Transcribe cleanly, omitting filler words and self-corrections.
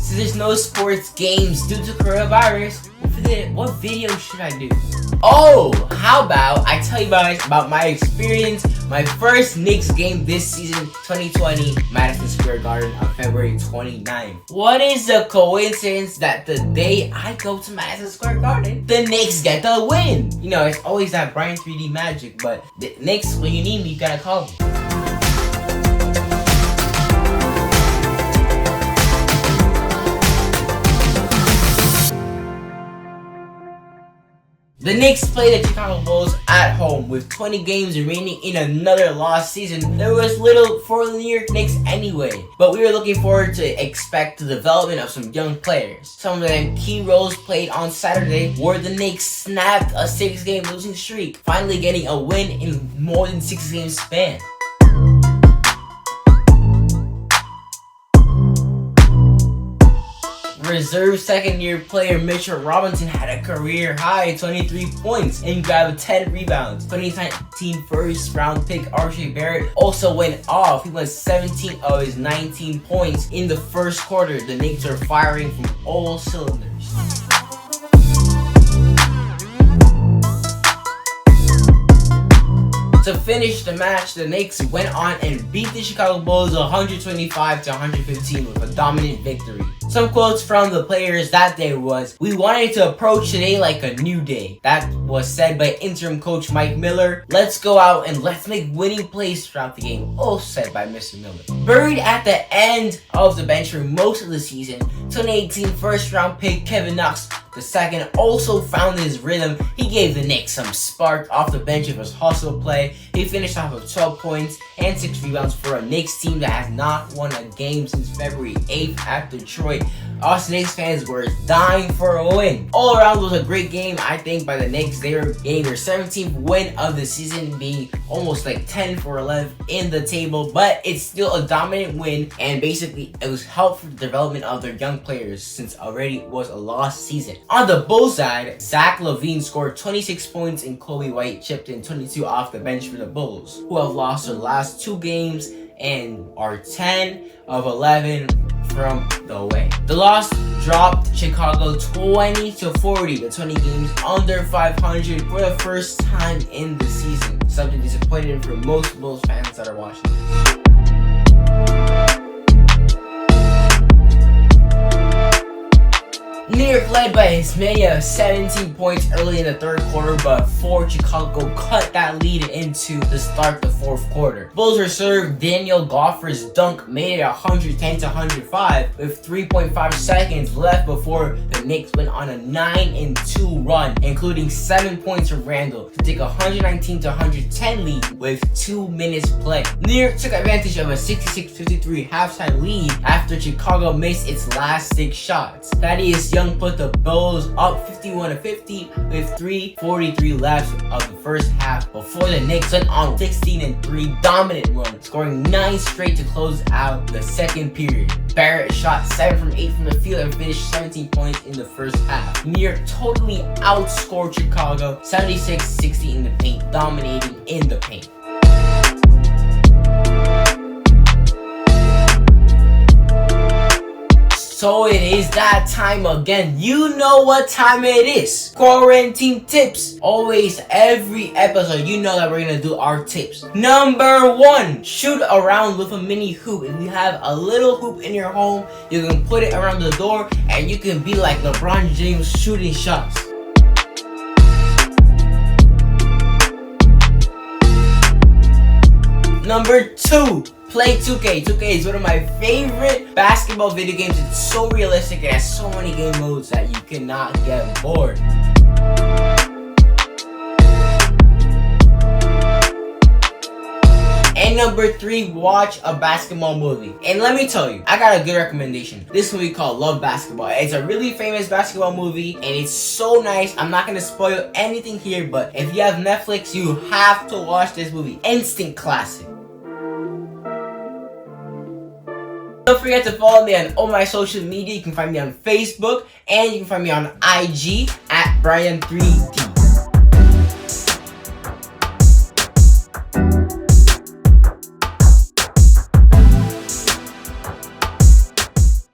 Since there's no sports games due to coronavirus, what video should I do? Oh, how about I tell you guys about my experience, my first Knicks game this season, 2020, Madison Square Garden on February 29th. What is the coincidence that the day I go to Madison Square Garden, the Knicks get the win? You know, it's always that Brian 3D magic, but the Knicks, when you need me, you gotta call me. The Knicks played the Chicago Bulls at home. With 20 games remaining in another lost season, there was little for the New York Knicks anyway. But we were looking forward to expect the development of some young players. Some of them key roles played on Saturday where the Knicks snapped a 6-game losing streak, finally getting a win in more than 6 game span. Reserve second-year player Mitchell Robinson had a career-high 23 points and grabbed 10 rebounds. 2019 first-round pick R.J. Barrett also went off. He went 17 of his 19 points in the first quarter. The Knicks are firing from all cylinders. To finish the match, the Knicks went on and beat the Chicago Bulls 125-115 with a dominant victory. Some quotes from the players that day was, "We wanted to approach today like a new day." That was said by interim coach Mike Miller. "Let's go out and let's make winning plays throughout the game," also said by Mr. Miller. Buried at the end of the bench for most of the season, 2018 first-round pick Kevin Knox II also found his rhythm. He gave the Knicks some spark off the bench with his hustle play. He finished off with 12 points and 6 rebounds for a Knicks team that has not won a game since February 8th at Detroit. Us Knicks fans were dying for a win. All around was a great game, I think, by the Knicks. They were getting their 17th win of the season, being almost like 10 for 11 in the table, but it's still a dominant win, and basically it was helpful for the development of their young players since already was a lost season. On the Bulls side, Zach LaVine scored 26 points and Kobe White chipped in 22 off the bench for the Bulls, who have lost their last 2 games and are 10 of 11 from the away. The loss dropped Chicago 20-40, the 20 games under 500 for the first time in the season. Something disappointing for most Bulls fans that are watching this. New York led by as many as 17 points early in the third quarter, but before Chicago cut that lead into the start the fourth quarter. Bulls reserve Daniel Goffer's dunk made it 110-105 with 3.5 seconds left before the Knicks went on a 9-2 run, including 7 points from Randall to take a 119-110 lead with 2 minutes play. New York took advantage of a 66-53 halftime lead after Chicago missed its last 6 shots. Thaddeus Young put the Bulls up 51-50 with 3:43 left of the first half before the Knicks went on 16-3 dominant run, scoring 9 straight to close out the second period. Barrett shot 7 from 8 from the field and finished 17 points in the first half. New York totally outscored Chicago 76-60 in the paint, dominating in the paint. So it is that time again. You know what time it is. Quarantine tips. Always, every episode, you know that we're gonna do our tips. Number 1, shoot around with a mini hoop. If you have a little hoop in your home, you can put it around the door and you can be like LeBron James shooting shots. Number 2, play 2K. 2K is one of my favorite basketball video games. It's so realistic. It has so many game modes that you cannot get bored. And number 3, watch a basketball movie. And let me tell you, I got a good recommendation. This movie called Love Basketball. It's a really famous basketball movie and it's so nice. I'm not gonna spoil anything here, but if you have Netflix, you have to watch this movie. Instant classic. Don't forget to follow me on all my social media. You can find me on Facebook and you can find me on IG at Brian3D.